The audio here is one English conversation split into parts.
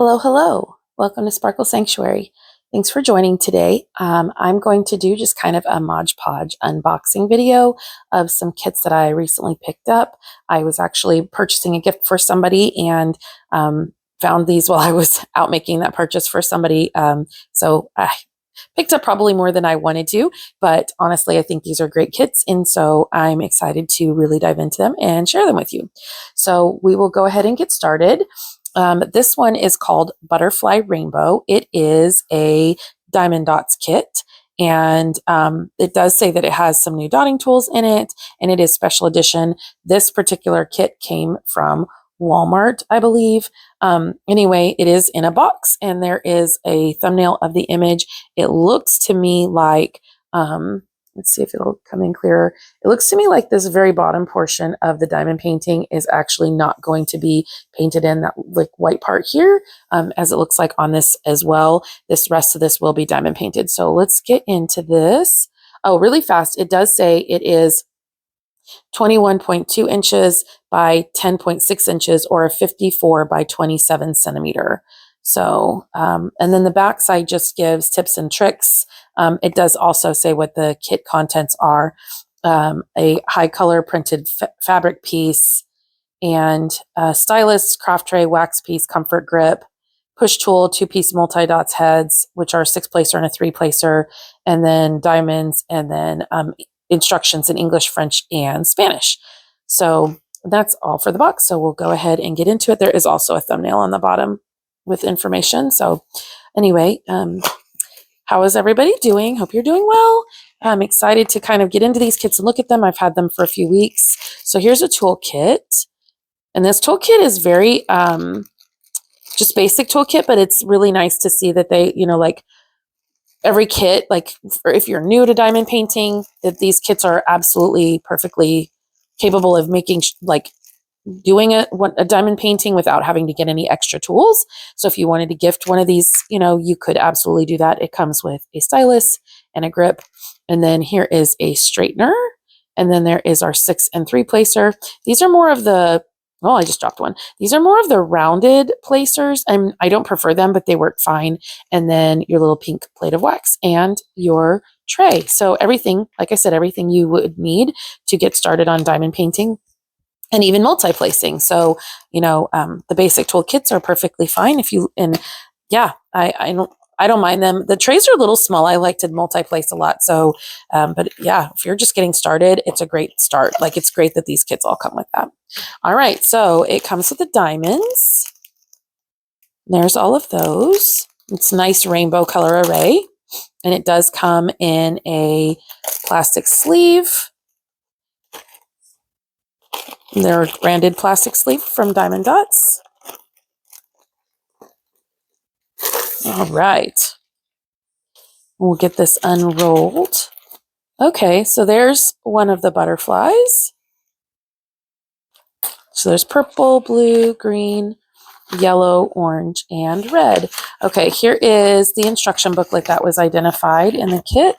Hello, hello. Welcome to Sparkle.Sanctuary. Thanks for joining today. I'm going to do just kind of a Mod Podge unboxing video of some kits that I recently picked up. I was actually purchasing a gift for somebody and found these while I was out making that purchase for somebody. So I picked up probably more than I wanted to, but honestly, I think these are great kits. And so I'm excited to really dive into them and share them with you. So we will go ahead and get started. This one is called Butterfly Rainbow. It is a Diamond Dots kit. And it does say that it has some new dotting tools in it, and it is special edition. This particular kit came from Walmart, I believe. Anyway, it is in a box, and there is a thumbnail of the image. It looks to me like, let's see if it'll come in clearer. It looks to me like this very bottom portion of the diamond painting is actually not going to be painted in, that like white part here, as it looks like on this as well. This rest of this will be diamond painted. So let's get into this. Oh, really fast. It does say it is 21.2 inches by 10.6 inches, or a 54 by 27 centimeter. So, and then the back side just gives tips and tricks. It does also say what the kit contents are: a high color printed fabric piece, and a stylus, craft tray, wax piece, comfort grip, push tool, 2-piece multi-dots heads, which are a 6-placer and a 3-placer, and then diamonds, and then instructions in English, French, and Spanish. So that's all for the box. So we'll go ahead and get into it. There is also a thumbnail on the bottom with information. So anyway, how is everybody doing? Hope you're doing well. I'm excited to kind of get into these kits and look at them. I've had them for a few weeks. So here's a toolkit. And this toolkit is very just basic toolkit, but it's really nice to see that they, like every kit, like if you're new to diamond painting, that these kits are absolutely perfectly capable of making doing a diamond painting without having to get any extra tools. So if you wanted to gift one of these, you could absolutely do that. It comes with a stylus and a grip. And then here is a straightener. And then there is our 6 and 3-placer. These are more of the, oh, I just dropped one. These are more of the rounded placers, and I don't prefer them, but they work fine. And then your little pink plate of wax and your tray. So everything, like I said, everything you would need to get started on diamond painting, and even multi-placing. So, the basic tool kits are perfectly fine. I don't mind them. The trays are a little small. I like to multi-place a lot. So, but yeah, if you're just getting started, it's a great start. Like, it's great that these kits all come with that. All right. So it comes with the diamonds. There's all of those. It's a nice rainbow color array. And it does come in a plastic sleeve. They're branded plastic sleeve from Diamond Dots. All right. We'll get this unrolled. Okay, so there's one of the butterflies. So there's purple, blue, green, yellow, orange, and red. Okay, here is the instruction booklet that was identified in the kit.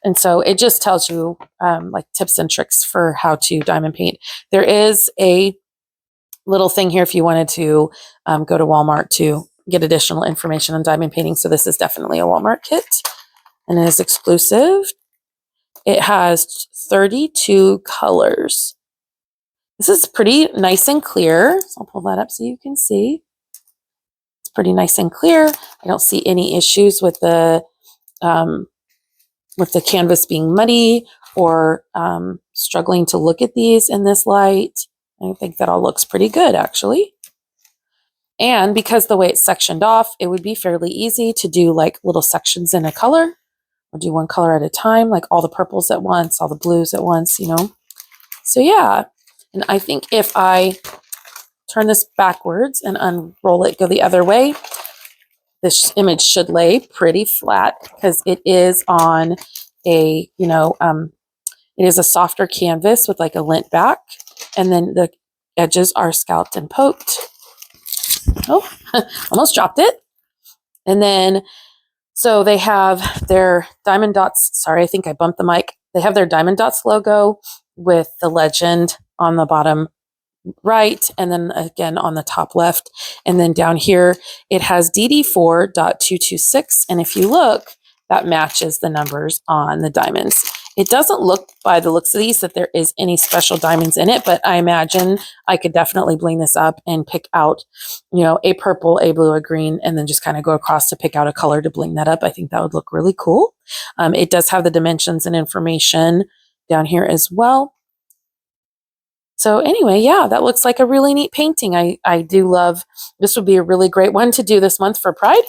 And so it just tells you like tips and tricks for how to diamond paint. There is a little thing here if you wanted to go to Walmart to get additional information on diamond painting. So this is definitely a Walmart kit, and it is exclusive. It has 32 colors. This is pretty nice and clear. So I'll pull that up so you can see. It's pretty nice and clear. I don't see any issues with the canvas being muddy or struggling to look at these in this light. I think that all looks pretty good, actually. And because the way it's sectioned off, it would be fairly easy to do like little sections in a color, or do one color at a time, like all the purples at once, all the blues at once, So yeah, and I think if I turn this backwards and unroll it, go the other way, this image should lay pretty flat because it is on a, it is a softer canvas with like a lint back, and then the edges are scalped and poked. Oh, almost dropped it. And then, so they have their Diamond Dots. Sorry, I think I bumped the mic. They have their Diamond Dots logo with the legend on the bottom right, and then again on the top left. And then down here, it has DD4.226. And if you look, that matches the numbers on the diamonds. It doesn't look, by the looks of these, that there is any special diamonds in it, but I imagine I could definitely bling this up and pick out, a purple, a blue, a green, and then just kind of go across to pick out a color to bling that up. I think that would look really cool. It does have the dimensions and information down here as well. So anyway, yeah, that looks like a really neat painting. I do love, this would be a really great one to do this month for Pride.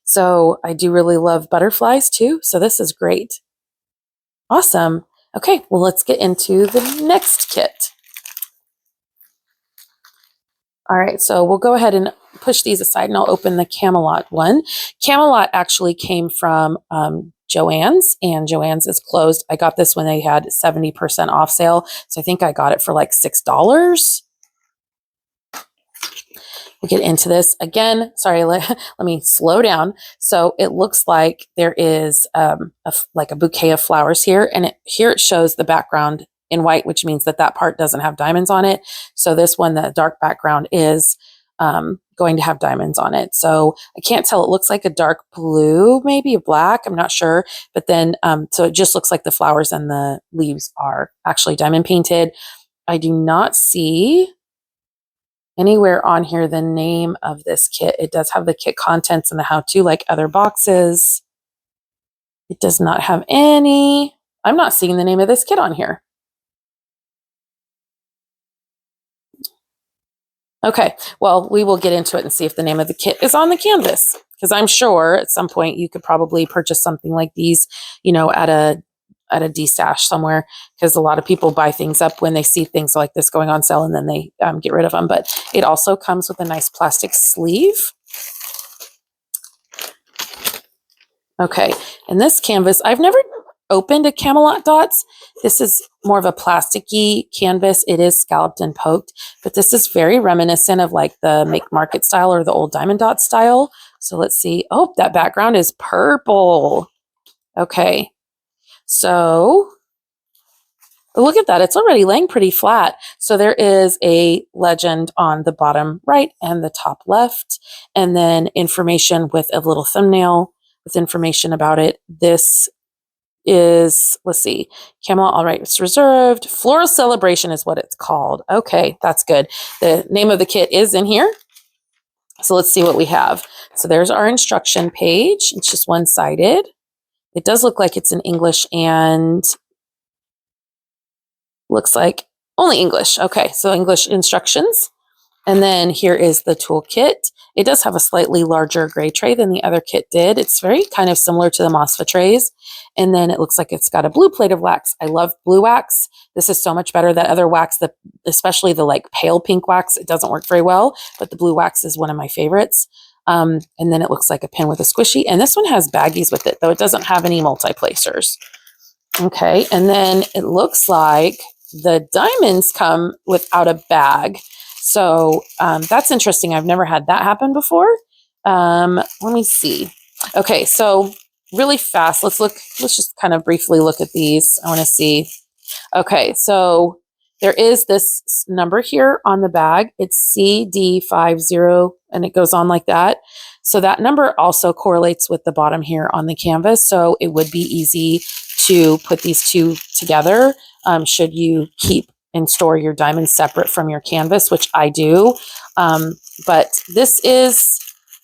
So I do really love butterflies too. So this is great. Awesome. Okay, well, let's get into the next kit. All right, so we'll go ahead and push these aside and I'll open the Camelot one. Camelot actually came from Joann's, and Joann's is closed. I got this when they had 70% off sale. So I think I got it for like $6. We'll get into this again. Sorry, let me slow down. So it looks like there is like a bouquet of flowers here, and here it shows the background in white, which means that part doesn't have diamonds on it. So this one, the dark background, is going to have diamonds on it. So I can't tell. It looks like a dark blue, maybe a black. I'm not sure. But then, so it just looks like the flowers and the leaves are actually diamond painted. I do not see anywhere on here the name of this kit. It does have the kit contents and the how-to like other boxes. It does not have any. I'm not seeing the name of this kit on here. Okay, well, we will get into it and see if the name of the kit is on the canvas, because I'm sure at some point you could probably purchase something like these, at a D-stash somewhere, because a lot of people buy things up when they see things like this going on sale and then they get rid of them. But it also comes with a nice plastic sleeve. Okay, and this canvas, I've never opened a Camelot Dotz. This is more of a plasticky canvas. It is scalloped and poked, but this is very reminiscent of like the Make Market style or the old Diamond Dot style. So let's see. Oh, that background is purple. Okay, so look at that. It's already laying pretty flat. So there is a legend on the bottom right and the top left, and then information with a little thumbnail with information about it. This is, let's see, Camelot All Rights Reserved. Floral Celebration is what it's called. Okay, that's good. The name of the kit is in here. So let's see what we have. So there's our instruction page. It's just one-sided. It does look like it's in English and looks like only English. Okay, so English instructions. And then here is the toolkit. It does have a slightly larger gray tray than the other kit did. It's very kind of similar to the Mosfa trays. And then it looks like it's got a blue plate of wax. I love blue wax. This is so much better. That other wax, especially the like pale pink wax, it doesn't work very well, but the blue wax is one of my favorites. And then it looks like a pin with a squishy. And this one has baggies with it, though it doesn't have any multi-placers. Okay, and then it looks like the diamonds come without a bag. So that's interesting. I've never had that happen before. Let me see. Okay, so really fast, let's just kind of briefly look at these. I want to see. Okay, so there is this number here on the bag. It's CD50, and it goes on like that. So that number also correlates with the bottom here on the canvas. So it would be easy to put these two together should you keep and store your diamonds separate from your canvas, which I do. But this is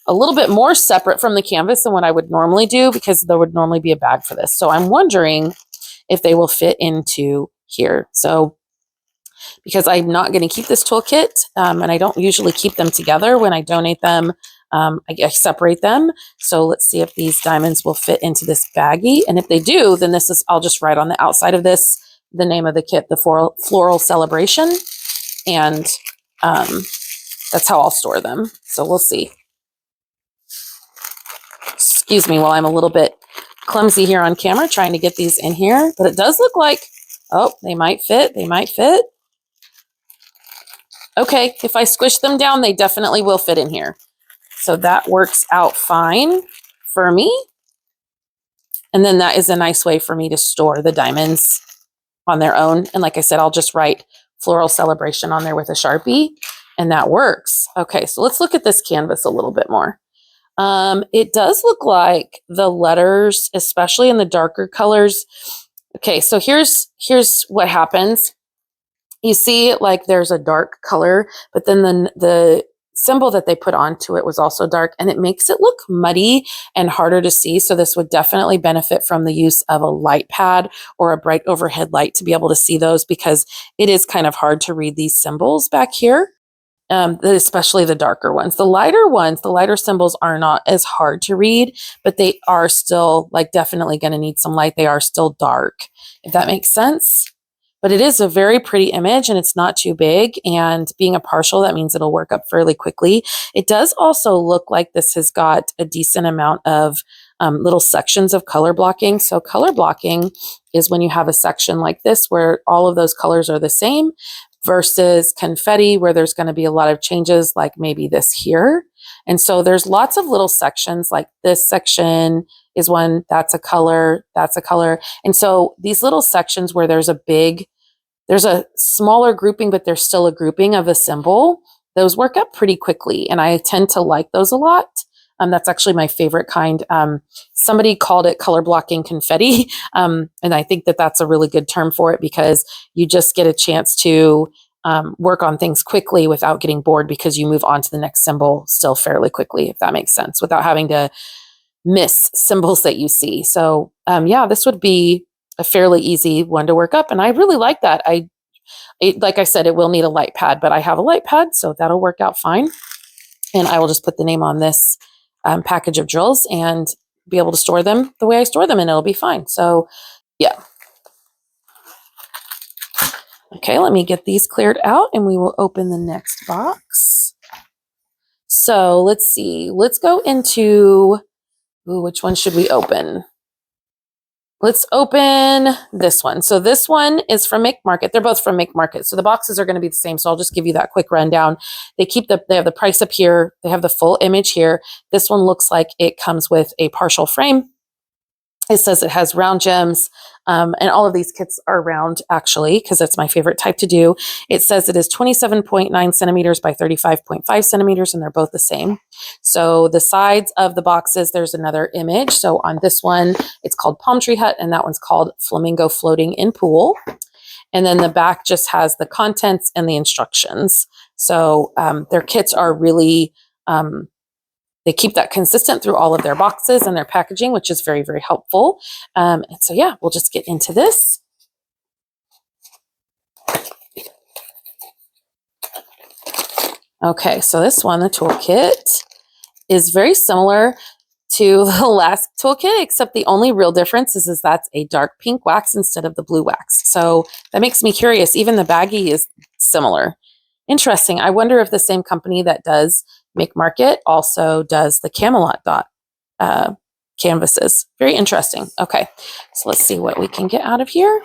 a little bit more separate from the canvas than what I would normally do, because there would normally be a bag for this. So I'm wondering if they will fit into here. So because I'm not going to keep this toolkit, and I don't usually keep them together when I donate them, I separate them. So let's see if these diamonds will fit into this baggie. And if they do, then I'll just write on the outside of this the name of the kit, the Floral Celebration, and that's how I'll store them. So we'll see. Excuse me while I'm a little bit clumsy here on camera trying to get these in here, but it does look like, oh, they might fit. They might fit. Okay, if I squish them down, they definitely will fit in here. So that works out fine for me. And then that is a nice way for me to store the diamonds on their own. And like I said, I'll just write floral celebration on there with a Sharpie, and that works. Okay, so let's look at this canvas a little bit more. It does look like the letters, especially in the darker colors. Okay, so here's what happens. You see, like, there's a dark color, but then the symbol that they put onto it was also dark, and it makes it look muddy and harder to see. So this would definitely benefit from the use of a light pad or a bright overhead light to be able to see those, because it is kind of hard to read these symbols back here. Especially the darker ones. The lighter symbols are not as hard to read, but they are still, like, definitely going to need some light. They are still dark, if that makes sense. But it is a very pretty image, and it's not too big. And being a partial, that means it'll work up fairly quickly. It does also look like this has got a decent amount of little sections of color blocking. So color blocking is when you have a section like this where all of those colors are the same, versus confetti, where there's going to be a lot of changes, like maybe this here. And so there's lots of little sections, like this section is one, that's a color, that's a color. And so these little sections where there's a smaller grouping, but there's still a grouping of a symbol, those work up pretty quickly. And I tend to like those a lot. That's actually my favorite kind. Somebody called it color blocking confetti. And I think that that's a really good term for it, because you just get a chance to work on things quickly without getting bored, because you move on to the next symbol still fairly quickly, if that makes sense, without having to miss symbols that you see. So yeah, this would be a fairly easy one to work up. And I really like that. Like I said, it will need a light pad, but I have a light pad, so that'll work out fine. And I will just put the name on this package of drills and be able to store them the way I store them, and it'll be fine. So yeah. Okay, let me get these cleared out and we will open the next box. So let's see. Let's go into, which one should we open? Let's open this one. So this one is from Make Market. They're both from Make Market. So the boxes are going to be the same. So I'll just give you that quick rundown. They have the price up here. They have the full image here. This one looks like it comes with a partial frame. It says it has round gems, and all of these kits are round, actually, because that's my favorite type to do. It says it is 27.9 centimeters by 35.5 centimeters, and they're both the same. So the sides of the boxes, there's another image. So on this one, it's called Palm Tree Hut, and that one's called Flamingo Floating in Pool. And then the back just has the contents and the instructions. So their kits are really... they keep that consistent through all of their boxes and their packaging, which is very, very helpful. And so, yeah, we'll just get into this. Okay, so this one, the toolkit, is very similar to the last toolkit, except the only real difference is that's a dark pink wax instead of the blue wax. So that makes me curious. Even the baggie is similar. Interesting. I wonder if the same company that does Make Market also does the Camelot dot canvases. Very interesting. Okay, so let's see what we can get out of here.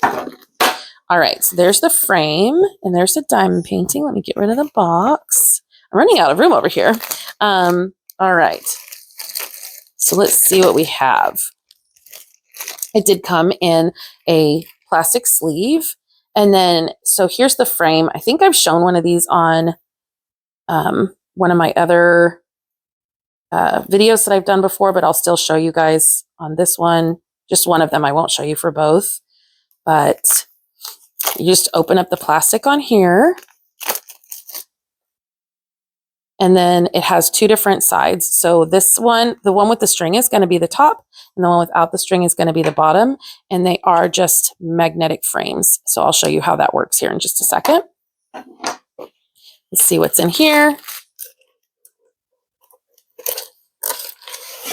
All right, so there's the frame, and there's the diamond painting. Let me get rid of the box. I'm running out of room over here. All right, so let's see what we have. It did come in a plastic sleeve. And then, so here's the frame. I think I've shown one of these on one of my other videos that I've done before, but I'll still show you guys on this one. Just one of them. I won't show you for both. But you just open up the plastic on here. And then it has two different sides. So this one, the one with the string is going to be the top, and the one without the string is going to be the bottom. And they are just magnetic frames. So I'll show you how that works here in just a second. Let's see what's in here.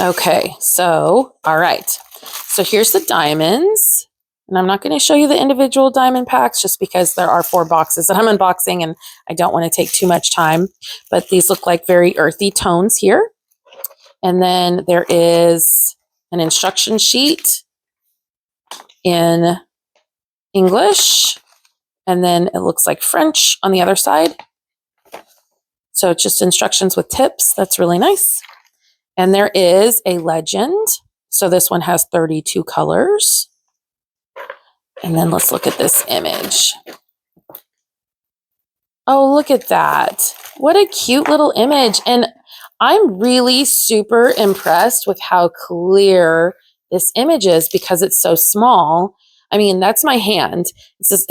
Okay, so, all right. So here's the diamonds. And I'm not going to show you the individual diamond packs just because there are 4 boxes that I'm unboxing and I don't want to take too much time. But these look like very earthy tones here. And then there is an instruction sheet in English. And then it looks like French on the other side. So it's just instructions with tips. That's really nice. And there is a legend. So this one has 32 colors. And then let's look at this image. Oh, look at that. What a cute little image. And I'm really super impressed with how clear this image is because it's so small. I mean, that's my hand. This is,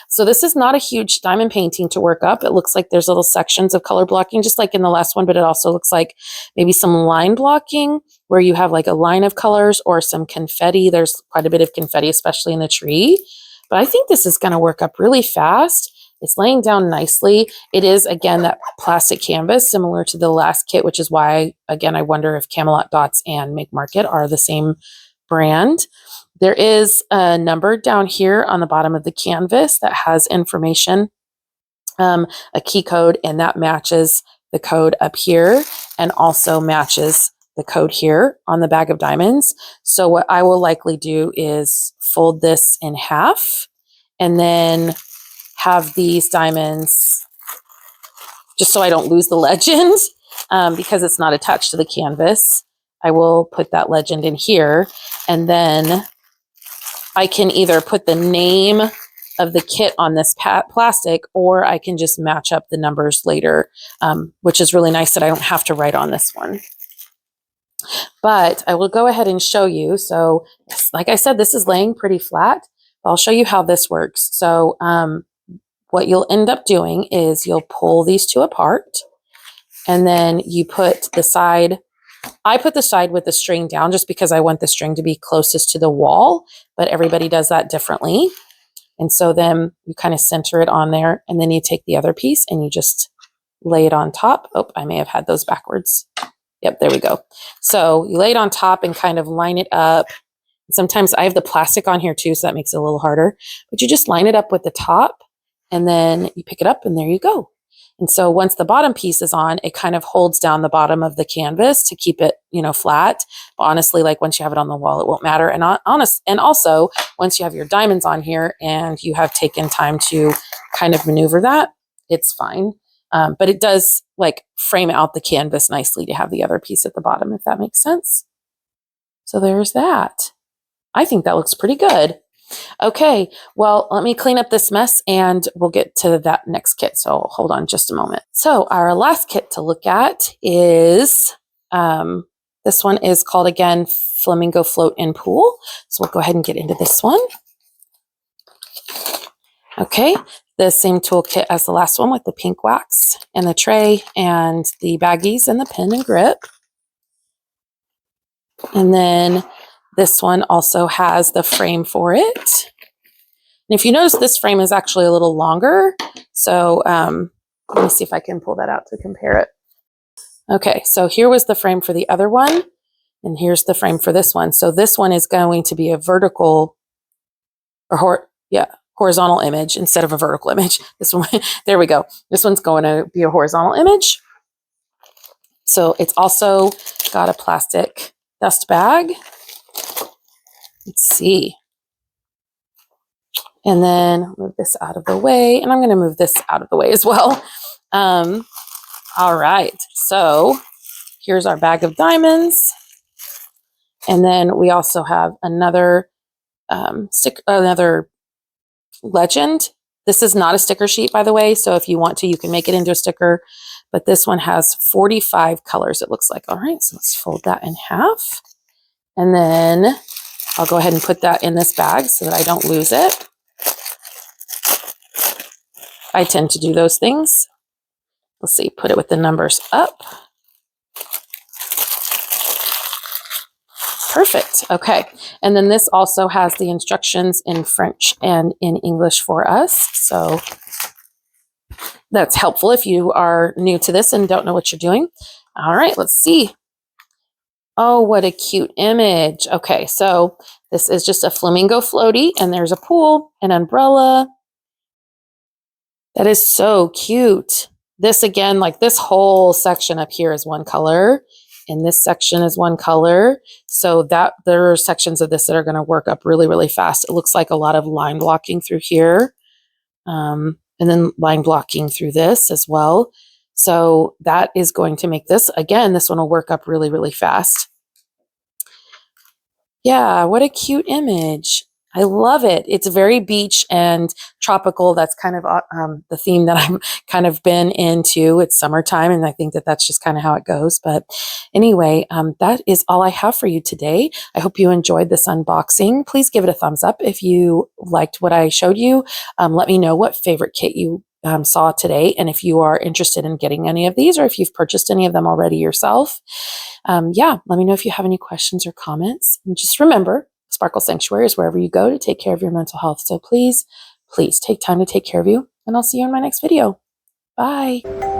so this is not a huge diamond painting to work up. It looks like there's little sections of color blocking, just like in the last one, but it also looks like maybe some line blocking where you have like a line of colors or some confetti. There's quite a bit of confetti, especially in the tree. But I think this is going to work up really fast. It's laying down nicely. It is, again, that plastic canvas similar to the last kit, which is why, again, I wonder if Camelot, Dotz, and Make Market are the same brand. There is a number down here on the bottom of the canvas that has information, a key code, and that matches the code up here and also matches the code here on the bag of diamonds. So what I will likely do is fold this in half and then have these diamonds, just so I don't lose the legend, because it's not attached to the canvas. I will put that legend in here, and then I can either put the name of the kit on this plastic, or I can just match up the numbers later, which is really nice that I don't have to write on this one. But I will go ahead and show you. So like I said, this is laying pretty flat. I'll show you how this works. So what you'll end up doing is you'll pull these two apart, and then you put the side, I put the side with the string down just because I want the string to be closest to the wall, but everybody does that differently. And so then you kind of center it on there, and then you take the other piece and you just lay it on top. Oh, I may have had those backwards. Yep, there we go. So you lay it on top and kind of line it up. Sometimes I have the plastic on here too, so that makes it a little harder, but you just line it up with the top, and then you pick it up, and there you go. And so once the bottom piece is on, it kind of holds down the bottom of the canvas to keep it, flat. But honestly, like once you have it on the wall, it won't matter. And also once you have your diamonds on here and you have taken time to kind of maneuver that, it's fine. But it does like frame out the canvas nicely to have the other piece at the bottom, if that makes sense. So there's that. I think that looks pretty good. Okay, well, let me clean up this mess and we'll get to that next kit. So hold on just a moment. So our last kit to look at is, this one is called, again, Flamingo Float in Pool. So we'll go ahead and get into this one. Okay, the same toolkit as the last one with the pink wax and the tray and the baggies and the pin and grip. And then this one also has the frame for it. And if you notice, this frame is actually a little longer. So let me see if I can pull that out to compare it. Okay, so here was the frame for the other one, and here's the frame for this one. So this one is going to be a vertical, or horizontal image instead of a vertical image. This one, there we go. This one's going to be a horizontal image. So it's also got a plastic dust bag. Let's see. And then move this out of the way. And I'm going to move this out of the way as well. All right. So here's our bag of diamonds. And then we also have another another legend. This is not a sticker sheet, by the way. So if you want to, you can make it into a sticker. But this one has 45 colors, it looks like. All right. So let's fold that in half. And then I'll go ahead and put that in this bag so that I don't lose it. I tend to do those things. Let's see, put it with the numbers up. Perfect. Okay. And then this also has the instructions in French and in English for us. So that's helpful if you are new to this and don't know what you're doing. All right, let's see. Oh, what a cute image. Okay, so this is just a flamingo floaty, and there's a pool, an umbrella. That is so cute. This, again, like this whole section up here is one color, and this section is one color. So that there are sections of this that are going to work up really, really fast. It looks like a lot of line blocking through here, and then line blocking through this as well. So that is going to make this, again, this one will work up really, really fast. Yeah, what a cute image. I love it. It's very beach and tropical. That's kind of the theme that I'm kind of been into. It's summertime, and I think that that's just kind of how it goes. But anyway, that is all I have for you today. I hope you enjoyed this unboxing. Please give it a thumbs up if you liked what I showed you. Let me know what favorite kit you saw today, and if you are interested in getting any of these, or if you've purchased any of them already yourself. Yeah, let me know if you have any questions or comments. And just remember, Sparkle Sanctuary is wherever you go to take care of your mental health. So please, please take time to take care of you, and I'll see you in my next video. Bye.